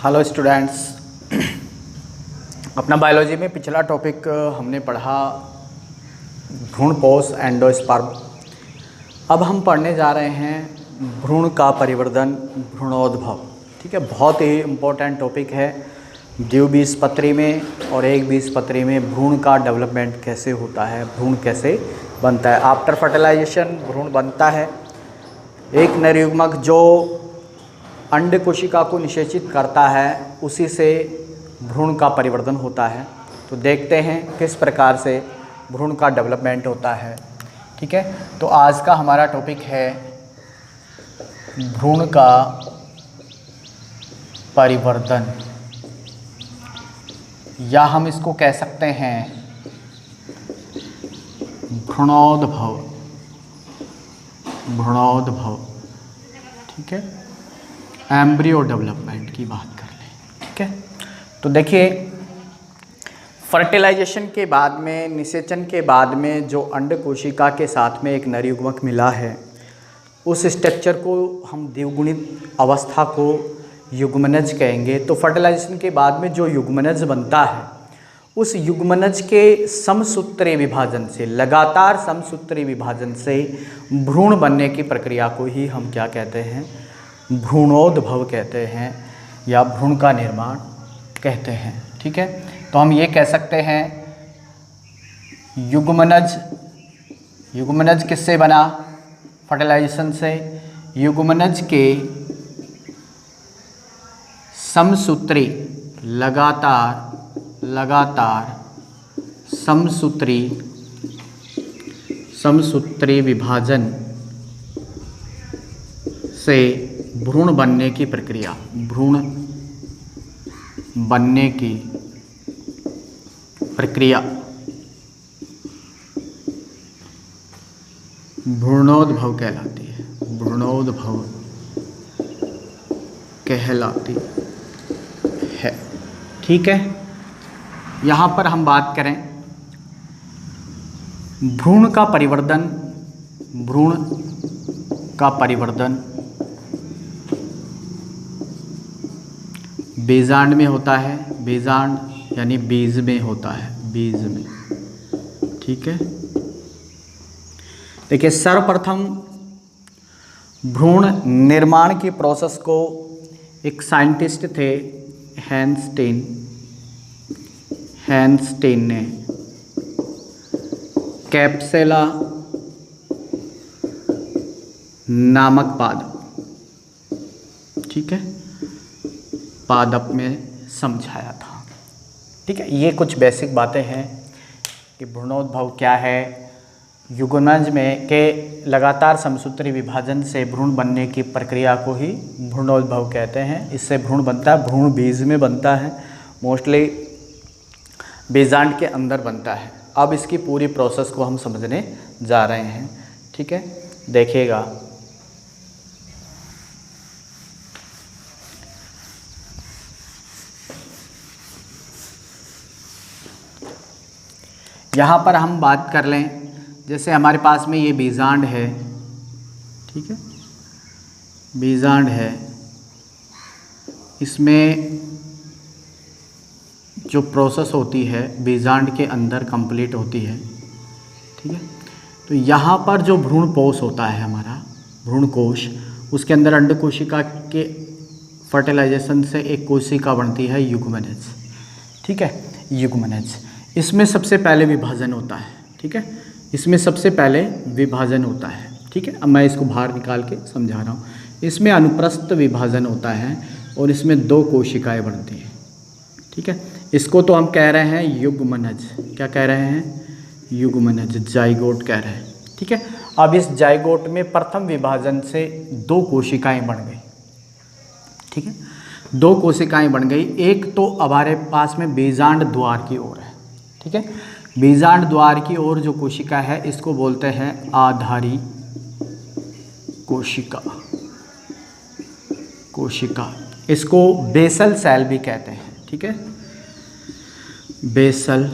Hello students. अपना biology में पिछला टॉपिक हमने पढ़ा भ्रूणपोष एंडोस्पर्म। अब हम पढ़ने जा रहे हैं भ्रूण का परिवर्धन, भ्रूणोद्भव। ठीक है, बहुत ही इम्पोर्टेंट टॉपिक है। द्विबीजपत्री में और एक बीजपत्री में भ्रूण का डेवलपमेंट कैसे होता है, भ्रूण कैसे बनता है। आफ्टर फर्टिलाइजेशन भ्रूण बनता है। एक नरयुग्मक जो अंड कोशिका को निषेचित करता है, उसी से भ्रूण का परिवर्तन होता है। तो देखते हैं किस प्रकार से भ्रूण का डेवलपमेंट होता है। ठीक है, तो आज का हमारा टॉपिक है भ्रूण का परिवर्तन, या हम इसको कह सकते हैं भ्रूणोद्भव। भ्रूणोद्भव, ठीक है, एम्ब्रियो डेवलपमेंट की बात कर लें। ठीक है, तो देखिए, फर्टिलाइजेशन के बाद में, निषेचन के बाद में जो अंड कोशिका के साथ में एक नरयुग्मक मिला है, उस स्ट्रक्चर को हम द्विगुणित अवस्था को युग्मनज कहेंगे। तो फर्टिलाइजेशन के बाद में जो युग्मनज बनता है, उस युग्मनज के समसूत्री विभाजन से, लगातार समसूत्री विभाजन से भ्रूण बनने की प्रक्रिया को ही हम क्या कहते हैं, भ्रूणोद्भव कहते हैं, या भ्रूण का निर्माण कहते हैं। ठीक है, तो हम ये कह सकते हैं युग्मनज किससे बना, फर्टिलाइजेशन से। युग्मनज के समसूत्री, लगातार समसूत्री विभाजन से भ्रूण बनने की प्रक्रिया, भ्रूण बनने की प्रक्रिया भ्रूणोद्भव कहलाती है। भ्रूणोद्भव कहलाती है। ठीक है, यहाँ पर हम बात करें भ्रूण का परिवर्तन। भ्रूण का परिवर्तन बीजांड में होता है। बीजांड यानी बीज में होता है, बीज में। ठीक है, देखिए, सर्वप्रथम भ्रूण निर्माण की प्रोसेस को एक साइंटिस्ट थे, हैंस्टेन ने कैप्सुला नामक पादप, ठीक है, पादप में समझाया था। ठीक है, ये कुछ बेसिक बातें हैं कि भ्रूणोद्भव क्या है। युग्मनज में के लगातार समसूत्री विभाजन से भ्रूण बनने की प्रक्रिया को ही भ्रूणोद्भव कहते हैं। इससे भ्रूण बनता है। भ्रूण बीज में बनता है, मोस्टली बीजांड के अंदर बनता है। अब इसकी पूरी प्रोसेस को हम समझने जा रहे हैं। ठीक है, देखिएगा, यहाँ पर हम बात कर लें, जैसे हमारे पास में ये बीजांड है। ठीक है, बीजांड है, इसमें जो प्रोसेस होती है बीजांड के अंदर कंप्लीट होती है। ठीक है, तो यहाँ पर जो भ्रूणपोष होता है, हमारा भ्रूणकोश, उसके अंदर अंड कोशिका के फर्टिलाइजेशन से एक कोशिका बनती है, युग्मनज। ठीक है, युग्मनज, इसमें सबसे पहले विभाजन होता है। ठीक है, इसमें सबसे पहले विभाजन होता है। ठीक है, अब मैं इसको बाहर निकाल के समझा रहा हूँ। इसमें अनुप्रस्थ विभाजन होता है और इसमें 2 कोशिकाएं बनती हैं। ठीक है, इसको तो हम कह रहे हैं युग्मनज। क्या कह रहे हैं? युग्मनज, जाइगोट कह रहे हैं। ठीक है, अब इस जाइगोट में प्रथम विभाजन से 2 कोशिकाएं बन गई। ठीक है, 2 कोशिकाएं बन गई। एक तो हमारे पास में बीजांड द्वार की ओर है। ठीक है, बीजांड द्वार की ओर जो कोशिका है, इसको बोलते हैं आधारी कोशिका। इसको बेसल सेल भी कहते हैं। ठीक है, बेसल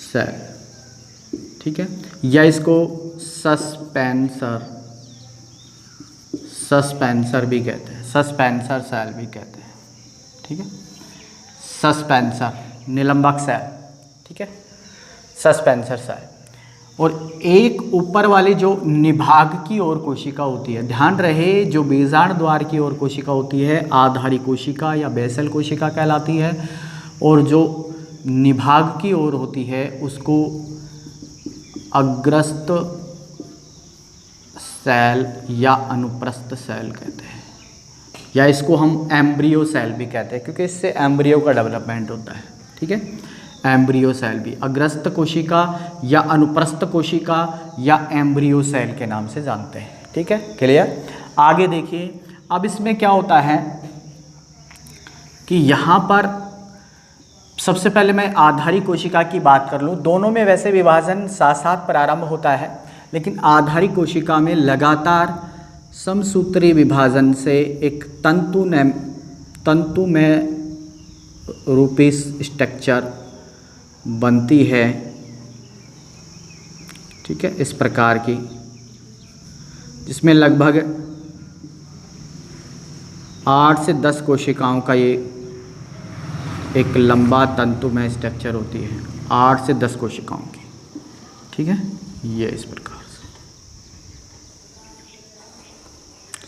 सेल। ठीक है, या इसको सस्पेंसर भी कहते हैं। सस्पेंसर सेल भी कहते हैं, ठीक है, सस्पेंसर निलंबक सेल, ठीक है, सस्पेंसर सेल। और एक ऊपर वाली जो निभाग की ओर कोशिका होती है, ध्यान रहे जो बेजान द्वार की ओर कोशिका होती है आधारी कोशिका या बेसल कोशिका कहलाती है, और जो निभाग की ओर होती है उसको अग्रस्त सेल या अनुप्रस्थ सेल कहते हैं, या इसको हम एम्ब्रियो सेल भी कहते हैं क्योंकि इससे एम्ब्रियो का डेवलपमेंट होता है, ठीक है। एम्ब्रियो सेल भी अग्रस्त कोशिका या अनुप्रस्थ कोशिका या एम्ब्रियो सेल के नाम से जानते हैं, ठीक है, क्लियर। आगे देखिए, अब इसमें क्या होता है कि यहाँ पर सबसे पहले मैं आधारी कोशिका की बात कर लूँ। दोनों में वैसे विभाजन साथ साथ प्रारंभ होता है, लेकिन आधारी कोशिका में लगातार समसूत्री विभाजन से एक तंतु में रूपी स्ट्रक्चर बनती है, ठीक है, इस प्रकार की, जिसमें लगभग 8 से 10 कोशिकाओं का ये एक लंबा तंतुमय स्ट्रक्चर होती है, 8 से 10 कोशिकाओं की, ठीक है, ये इस प्रकार से।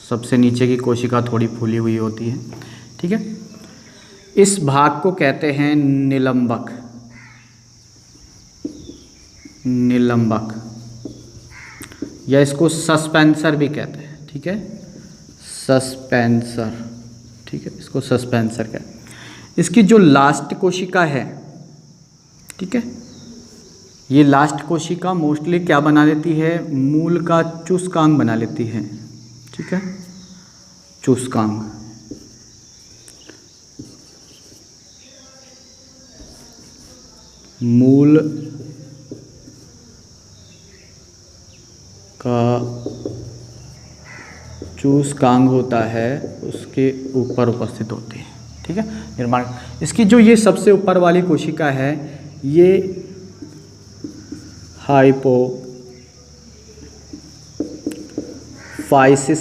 सबसे नीचे की कोशिका थोड़ी फूली हुई होती है, ठीक है। इस भाग को कहते हैं निलंबक, या इसको सस्पेंसर भी कहते हैं, ठीक है, सस्पेंसर, ठीक है, इसको सस्पेंसर कहते हैं। इसकी जो लास्ट कोशिका है, ठीक है, ये लास्ट कोशिका मोस्टली क्या बना लेती है, मूल का चूस्कांग बना लेती है, ठीक है, चूस्कांग। मूल का चूस्कांग होता है उसके ऊपर उपस्थित होती है, ठीक है, निर्माण। इसकी जो ये सबसे ऊपर वाली कोशिका है ये हाइपोफाइसिस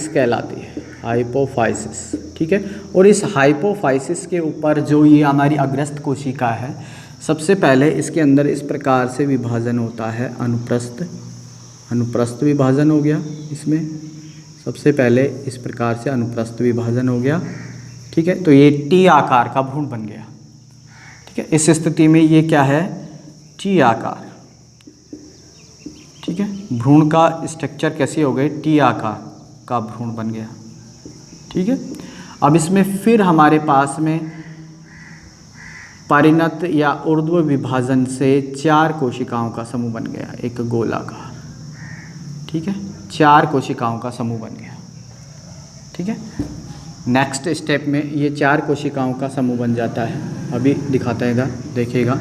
कहलाती है, हाइपोफाइसिस, ठीक है। और इस हाइपोफाइसिस के ऊपर जो ये हमारी अग्रस्त कोशिका है, सबसे पहले इसके अंदर इस प्रकार से विभाजन होता है, अनुप्रस्थ विभाजन हो गया। इसमें सबसे पहले इस प्रकार से अनुप्रस्थ विभाजन हो गया, ठीक है, तो ये टी आकार का भ्रूण बन गया, ठीक है। इस स्थिति में ये क्या है, टी आकार, ठीक है, भ्रूण का स्ट्रक्चर कैसी हो गई, टी आकार का भ्रूण बन गया, ठीक है। अब इसमें फिर हमारे पास में परिणत या ऊर्ध्व विभाजन से 4 कोशिकाओं का समूह बन गया, एक गोलाकार, ठीक है, 4 कोशिकाओं का समूह बन गया, ठीक है। नेक्स्ट स्टेप में ये 4 कोशिकाओं का समूह बन जाता है, अभी दिखाता है इधर, देखिएगा,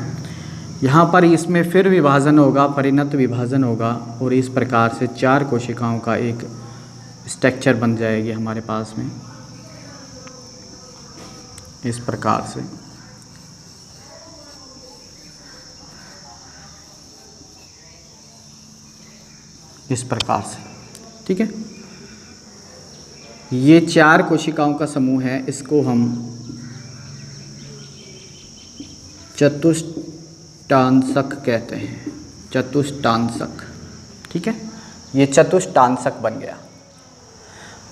यहाँ पर इसमें फिर विभाजन होगा, परिणत विभाजन होगा, और इस प्रकार से 4 कोशिकाओं का एक स्ट्रक्चर बन जाएगी हमारे पास में, इस प्रकार से। इस प्रकार से, ठीक है। ये 4 कोशिकाओं का समूह है, इसको हम चतुष्टांशक कहते हैं, चतुष्टांशक, ठीक है, ये चतुष्टांशक बन गया।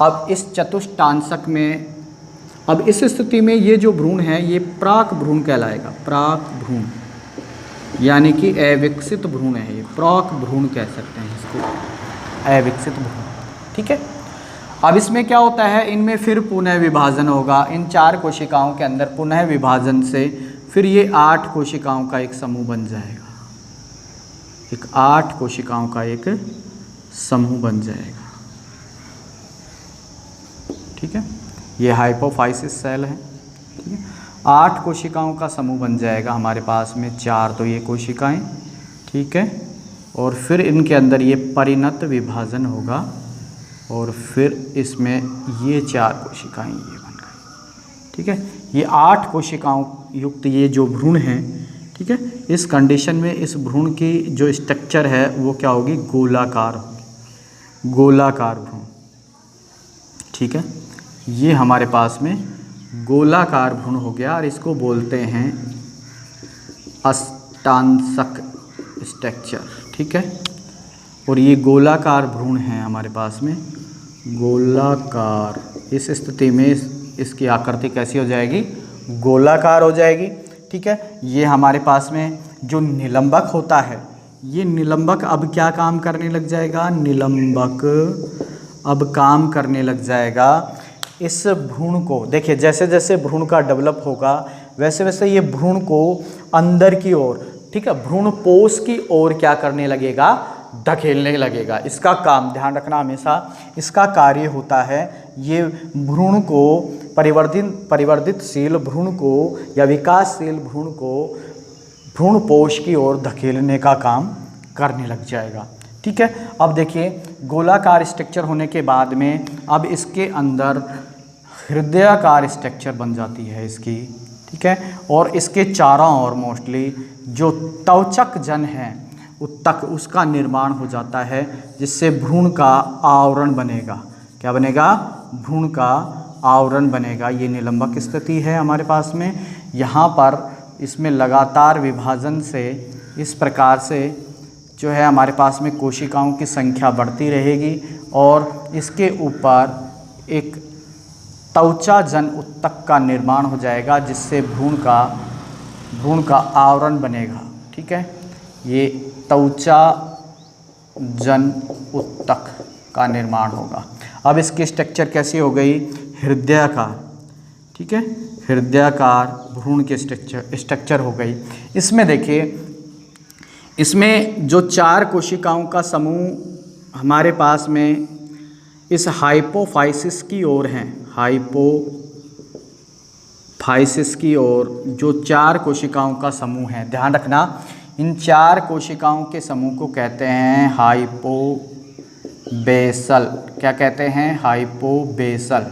अब इस चतुष्टांशक में, अब इस स्थिति में ये जो भ्रूण है ये प्राक भ्रूण कहलाएगा, प्राक भ्रूण, यानी कि अविकसित भ्रूण है, ये प्राक भ्रूण कह सकते हैं इसको, अविकसित भ्रूण, ठीक है। अब इसमें क्या होता है, इनमें फिर पुनः विभाजन होगा, इन 4 कोशिकाओं के अंदर पुनः विभाजन से फिर ये 8 कोशिकाओं का एक समूह बन जाएगा, एक 8 कोशिकाओं का एक समूह बन जाएगा, ठीक है। ये हाइपोफाइसिस सेल है, ठीक है। 8 कोशिकाओं का समूह बन जाएगा हमारे पास में, 4 तो ये कोशिकाएं, ठीक है, और फिर इनके अंदर ये परिणत विभाजन होगा, और फिर इसमें ये 4 कोशिकाएं ये बन गई, ठीक है। ये 8 कोशिकाओं युक्त ये जो भ्रूण हैं, ठीक है, इस कंडीशन में इस भ्रूण की जो स्ट्रक्चर है वो क्या होगी, गोलाकार होगी, गोलाकार भ्रूण, ठीक है, ये हमारे पास में गोलाकार भ्रूण हो गया और इसको बोलते हैं अष्टांशक स्ट्रक्चर, ठीक है। और ये गोलाकार भ्रूण है हमारे पास में, गोलाकार। इस स्थिति में इसकी आकृति कैसी हो जाएगी, गोलाकार हो जाएगी, ठीक है। ये हमारे पास में जो निलंबक होता है, ये निलंबक अब क्या काम करने लग जाएगा, निलंबक अब काम करने लग जाएगा इस भ्रूण को। देखिए जैसे जैसे भ्रूण का डेवलप होगा वैसे वैसे ये भ्रूण को अंदर की ओर, ठीक है, भ्रूण पोष की ओर क्या करने लगेगा, धकेलने लगेगा। इसका काम ध्यान रखना हमेशा, इसका कार्य होता है ये भ्रूण को परिवर्तितशील भ्रूण को या विकासशील भ्रूण को भ्रूण पोष की ओर धकेलने का काम करने लग जाएगा, ठीक है। अब देखिए गोलाकार स्ट्रक्चर होने के बाद में अब इसके अंदर हृदयाकार स्ट्रक्चर बन जाती है इसकी, ठीक है। और इसके चारों ओर मोस्टली जो त्वचक जन है उत्तक, उसका निर्माण हो जाता है जिससे भ्रूण का आवरण बनेगा। क्या बनेगा, भ्रूण का आवरण बनेगा। ये निलंबक स्थिति है हमारे पास में। यहाँ पर इसमें लगातार विभाजन से इस प्रकार से जो है हमारे पास में कोशिकाओं की संख्या बढ़ती रहेगी और इसके ऊपर एक त्वचा जन उत्तक का निर्माण हो जाएगा जिससे भ्रूण का आवरण बनेगा, ठीक है। ये त्वचा जन उत्तक का निर्माण होगा। अब इसकी स्ट्रक्चर कैसी हो गई, हृदयाकार, ठीक है, हृदयाकार भ्रूण की स्ट्रक्चर हो गई। इसमें देखिए, इसमें जो 4 कोशिकाओं का समूह हमारे पास में इस हाइपोफाइसिस की ओर हैं, हाइपोफाइसिस की ओर जो 4 कोशिकाओं का समूह है, ध्यान रखना इन 4 कोशिकाओं के समूह को कहते हैं हाइपोबेसल। क्या कहते हैं, हाइपोबेसल,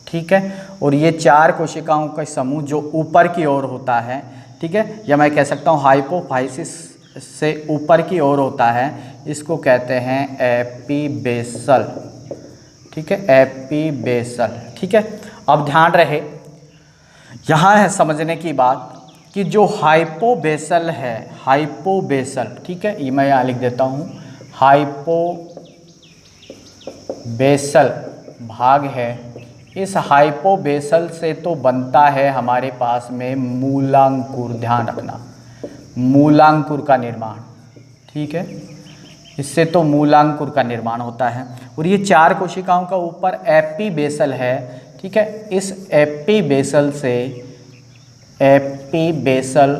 ठीक है। और ये 4 कोशिकाओं का समूह जो ऊपर की ओर होता है, ठीक है, या मैं कह सकता हूँ हाइपोफाइसिस से ऊपर की ओर होता है, इसको कहते हैं एपीबेसल, ठीक है, एपीबेसल, ठीक है। अब ध्यान रहे, यहाँ है समझने की बात कि जो हाइपोबेसल है, हाइपोबेसल, ठीक है, ये मैं यहाँ लिख देता हूँ, हाइपोबेसल भाग है, इस हाइपोबेसल से तो बनता है हमारे पास में मूलांकुर। ध्यान रखना, मूलांकुर का निर्माण, ठीक है, इससे तो मूलांकुर का निर्माण होता है। और ये 4 कोशिकाओं का ऊपर एपीबेसल है, ठीक है, इस एपीबेसल से, एपीबेसल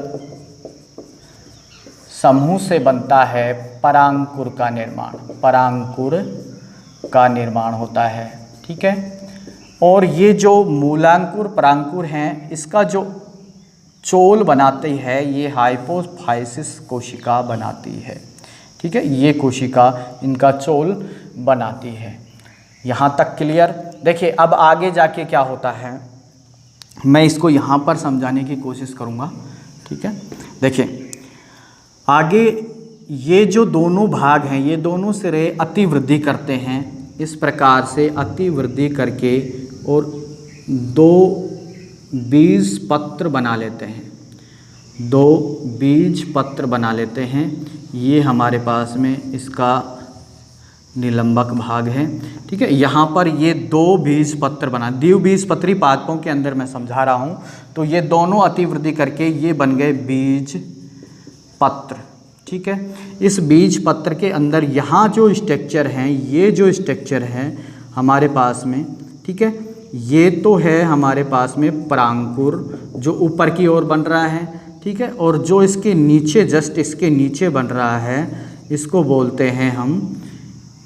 समूह से बनता है परांकुर का निर्माण, परांकुर का निर्माण होता है, ठीक है। और ये जो मूलांकुर परांकुर हैं, इसका जो चोल बनाती है ये हाइपोफाइसिस कोशिका बनाती है, ठीक है, ये कोशिका इनका चोल बनाती है। यहाँ तक क्लियर। देखिए अब आगे जाके क्या होता है, मैं इसको यहाँ पर समझाने की कोशिश करूँगा, ठीक है। देखिए आगे ये जो दोनों भाग हैं, ये दोनों सिरे अतिवृद्धि करते हैं, इस प्रकार से अतिवृद्धि करके और 2 बीज पत्र बना लेते हैं, 2 बीज पत्र बना लेते हैं। ये हमारे पास में इसका निलंबक भाग है, ठीक है। यहाँ पर ये 2 बीज पत्र बना, द्विबीजपत्री पादपों के अंदर मैं समझा रहा हूँ, तो ये दोनों अतिवृद्धि करके ये बन गए बीज पत्र, ठीक है। इस बीज पत्र के अंदर यहाँ जो स्ट्रक्चर हैं, ये जो स्ट्रक्चर है हमारे पास में, ठीक है, ये तो है हमारे पास में परांकुर जो ऊपर की ओर बन रहा है, ठीक है। और जो इसके नीचे, जस्ट इसके नीचे बन रहा है, इसको बोलते हैं हम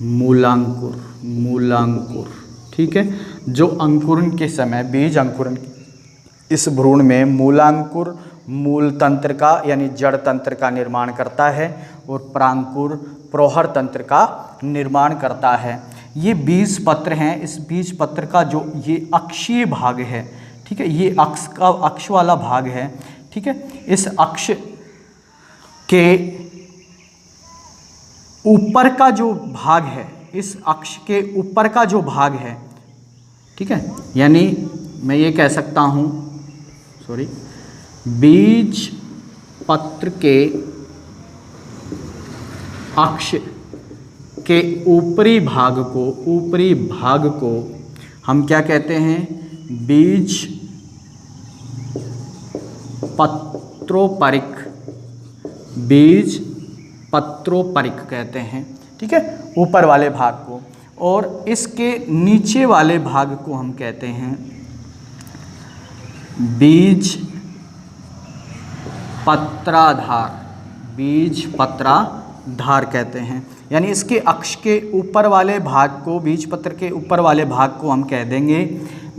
मूलांकुर, मूलांकुर, ठीक है। जो अंकुरण के समय, बीज अंकुरण इस भ्रूण में मूलांकुर मूल तंत्र का यानी जड़ तंत्र का निर्माण करता है और परांकुर प्रोहर तंत्र का निर्माण करता है। ये बीज पत्र हैं, इस बीज पत्र का जो ये अक्षीय भाग है, ठीक है, ये अक्ष वाला भाग है, ठीक है। इस अक्ष के ऊपर का जो भाग है, इस अक्ष के ऊपर का जो भाग है, ठीक है, यानी मैं ये कह सकता हूँ, बीज पत्र के अक्ष के ऊपरी भाग को हम क्या कहते हैं, बीज पत्रोपरिक कहते हैं। ठीक है, ऊपर वाले भाग को, और इसके नीचे वाले भाग को हम कहते हैं बीज पत्राधार कहते हैं। यानी इसके अक्ष के ऊपर वाले भाग को, बीज पत्र के ऊपर वाले भाग को हम कह देंगे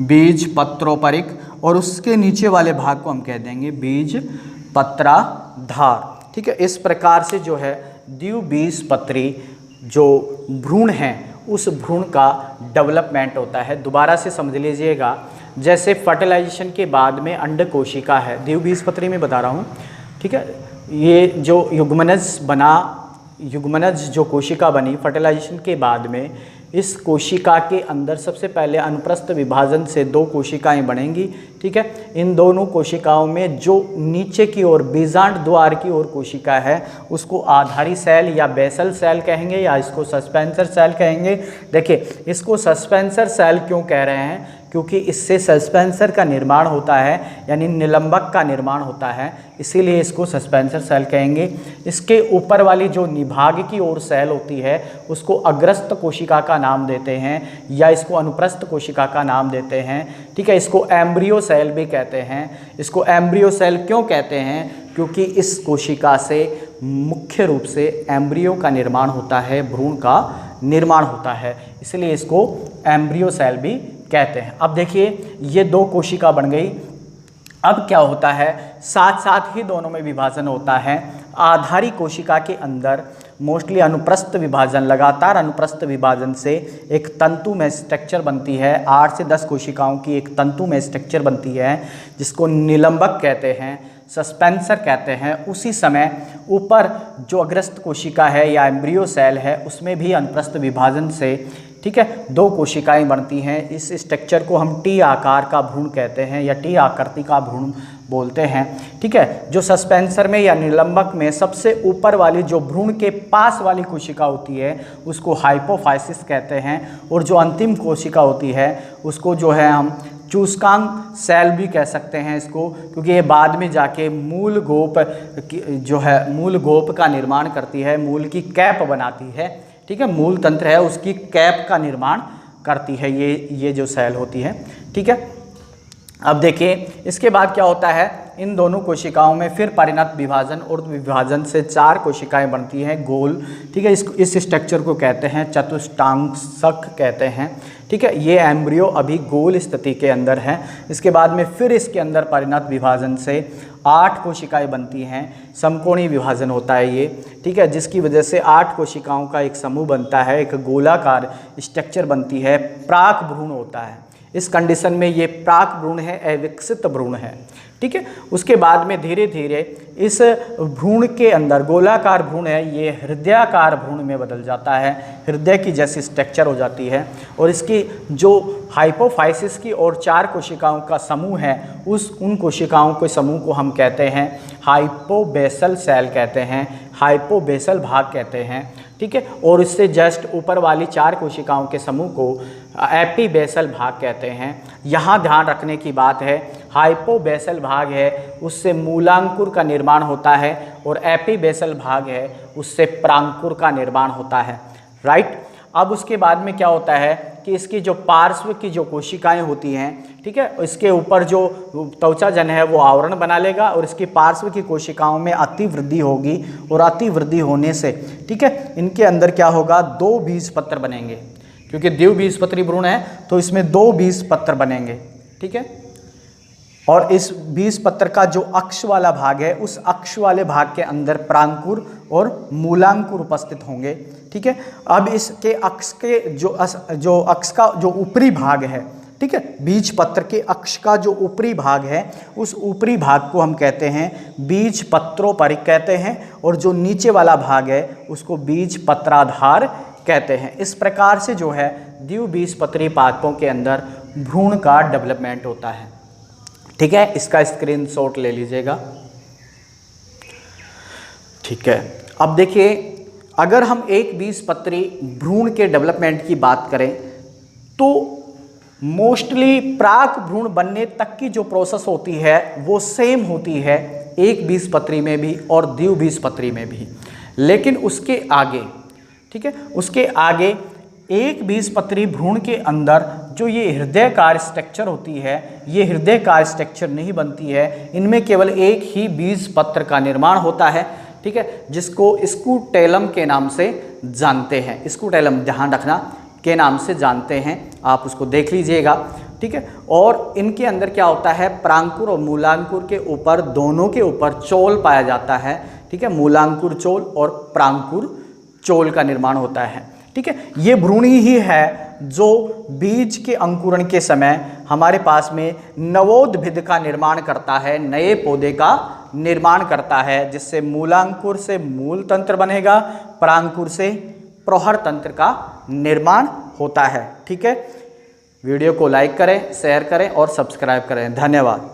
बीज पत्रोपरिक, और उसके नीचे वाले भाग को हम कह देंगे बीज पत्राधार। ठीक है, इस प्रकार से जो है द्विबीजपत्री जो भ्रूण है उस भ्रूण का डेवलपमेंट होता है। दोबारा से समझ लीजिएगा, जैसे फर्टिलाइजेशन के बाद में अंड कोशिका है, द्विबीजपत्री में बता रहा हूँ। ठीक है, ये जो युग्मनज जो कोशिका बनी फर्टिलाइजेशन के बाद में, इस कोशिका के अंदर सबसे पहले अनुप्रस्थ विभाजन से 2 कोशिकाएं बनेंगी। ठीक है, इन दोनों कोशिकाओं में जो नीचे की ओर बीजांड द्वार की ओर कोशिका है उसको आधारी सेल या बेसल सेल कहेंगे, या इसको सस्पेंसर सेल कहेंगे। देखिए, इसको सस्पेंसर सेल क्यों कह रहे हैं, क्योंकि इससे सस्पेंसर का निर्माण होता है, यानी निलंबक का निर्माण होता है, इसीलिए इसको सस्पेंसर सेल कहेंगे। इसके ऊपर वाली जो निभाग की ओर सेल होती है उसको अग्रस्थ कोशिका का नाम देते हैं, या इसको अनुप्रस्थ कोशिका का नाम देते हैं। ठीक है, इसको एम्ब्रियो सेल भी कहते हैं। इसको एम्ब्रियो सेल क्यों कहते हैं, क्योंकि इस कोशिका से मुख्य रूप से एम्ब्रियो का निर्माण होता है, भ्रूण का निर्माण होता है, इसलिए इसको एम्ब्रियो सेल भी कहते हैं। अब देखिए, ये 2 कोशिका बन गई। अब क्या होता है, साथ साथ ही दोनों में विभाजन होता है। आधारी कोशिका के अंदर मोस्टली अनुप्रस्थ विभाजन, लगातार अनुप्रस्थ विभाजन से एक तंतु में स्ट्रक्चर बनती है। 8 से 10 कोशिकाओं की एक तंतु में स्ट्रक्चर बनती है, जिसको निलंबक कहते हैं, सस्पेंसर कहते हैं। उसी समय ऊपर जो अग्रस्थ कोशिका है या एम्ब्रियो सेल है, उसमें भी अनुप्रस्थ विभाजन से, ठीक है, 2 कोशिकाएं बनती हैं। इस स्ट्रक्चर को हम टी आकार का भ्रूण कहते हैं, या टी आकृति का भ्रूण बोलते हैं। ठीक है, जो सस्पेंसर में या निलंबक में सबसे ऊपर वाली जो भ्रूण के पास वाली कोशिका होती है उसको हाइपोफाइसिस कहते हैं, और जो अंतिम कोशिका होती है उसको जो है हम चूस्कांग सेल भी कह सकते हैं इसको, क्योंकि ये बाद में जाके मूल गोप का निर्माण करती है, मूल की कैप बनाती है। ठीक है, मूल तंत्र है उसकी कैप का निर्माण करती है ये जो सेल होती है। ठीक है, अब देखिए इसके बाद क्या होता है, इन दोनों कोशिकाओं में फिर परिणत विभाजन, और विभाजन से 4 कोशिकाएं बनती हैं गोल। ठीक है, इस स्ट्रक्चर को कहते हैं चतुष्टांशक कहते हैं। ठीक है, ये एम्ब्रियो अभी गोल स्थिति के अंदर है। इसके बाद में फिर इसके अंदर परिणत विभाजन से 8 कोशिकाएं बनती हैं, समकोणीय विभाजन होता है ये। ठीक है, जिसकी वजह से 8 कोशिकाओं का एक समूह बनता है, एक गोलाकार स्ट्रक्चर बनती है, प्राक भ्रूण होता है। इस कंडीशन में ये प्राक भ्रूण है, अविकसित भ्रूण है। ठीक है, उसके बाद में धीरे धीरे इस भ्रूण के अंदर, गोलाकार भ्रूण है ये, हृदयाकार भ्रूण में बदल जाता है, हृदय की जैसी स्ट्रक्चर हो जाती है। और इसकी जो हाइपोफाइसिस की और 4 कोशिकाओं का समूह है, उन कोशिकाओं के समूह को हम कहते हैं हाइपोबेसल सेल कहते हैं, हाइपोबेसल भाग कहते हैं। ठीक है, और इससे जस्ट ऊपर वाली 4 कोशिकाओं के समूह को एपीबेसल भाग कहते हैं। यहाँ ध्यान रखने की बात है, हाइपोबेसल भाग है उससे मूलांकुर का निर्माण होता है, और एपीबेसल भाग है उससे प्रांकुर का निर्माण होता है। राइट, अब उसके बाद में क्या होता है कि इसकी जो पार्श्व की जो कोशिकाएं होती हैं, ठीक है, इसके ऊपर जो त्वचाजन है वो आवरण बना लेगा, और इसकी पार्श्व की कोशिकाओं में अतिवृद्धि होगी, और अतिवृद्धि होने से, ठीक है, इनके अंदर क्या होगा, 2 बीजपत्र बनेंगे। क्योंकि द्विबीजपत्री भ्रूण है तो इसमें 2 बीजपत्र बनेंगे। ठीक है, और इस बीजपत्र का जो अक्ष वाला भाग है, उस अक्ष वाले भाग के अंदर प्रांकुर और मूलांकुर उपस्थित होंगे। ठीक है, अब इसके अक्ष के जो अक्ष का जो ऊपरी भाग है, ठीक है, बीजपत्र के अक्ष का जो ऊपरी भाग है, उस ऊपरी भाग को हम कहते हैं बीजपत्रोपरिक कहते हैं, और जो नीचे वाला भाग है उसको बीजपत्राधार कहते हैं। इस प्रकार से जो है द्विबीजपत्री पादपों के अंदर भ्रूण का डेवलपमेंट होता है। ठीक है, इसका स्क्रीनशॉट ले लीजिएगा। ठीक है, अब देखिए, अगर हम एक बीजपत्री भ्रूण के डेवलपमेंट की बात करें तो मोस्टली प्राक भ्रूण बनने तक की जो प्रोसेस होती है वो सेम होती है एक बीजपत्री में भी और द्विबीजपत्री में भी, लेकिन उसके आगे, ठीक है, उसके आगे एक बीजपत्री भ्रूण के अंदर जो ये हृदयकार स्ट्रक्चर होती है, ये हृदयकार स्ट्रक्चर नहीं बनती है। इनमें केवल एक ही बीजपत्र का निर्माण होता है। ठीक है, जिसको स्कूटेलम के नाम से जानते हैं, स्कूटेलम ध्यान रखना के नाम से जानते हैं, आप उसको देख लीजिएगा। ठीक है, और इनके अंदर क्या होता है, प्रांकुर और मूलांकुर के ऊपर, दोनों के ऊपर चोल पाया जाता है। ठीक है, मूलांकुर चोल और प्रांकुर चोल का निर्माण होता है। ठीक है, ये भ्रूण ही है जो बीज के अंकुरण के समय हमारे पास में नवोद्भिद का निर्माण करता है, नए पौधे का निर्माण करता है, जिससे मूलांकुर से मूल तंत्र बनेगा, प्रांकुर से प्रौढ़ तंत्र का निर्माण होता है। ठीक है, वीडियो को लाइक करें, शेयर करें और सब्सक्राइब करें। धन्यवाद।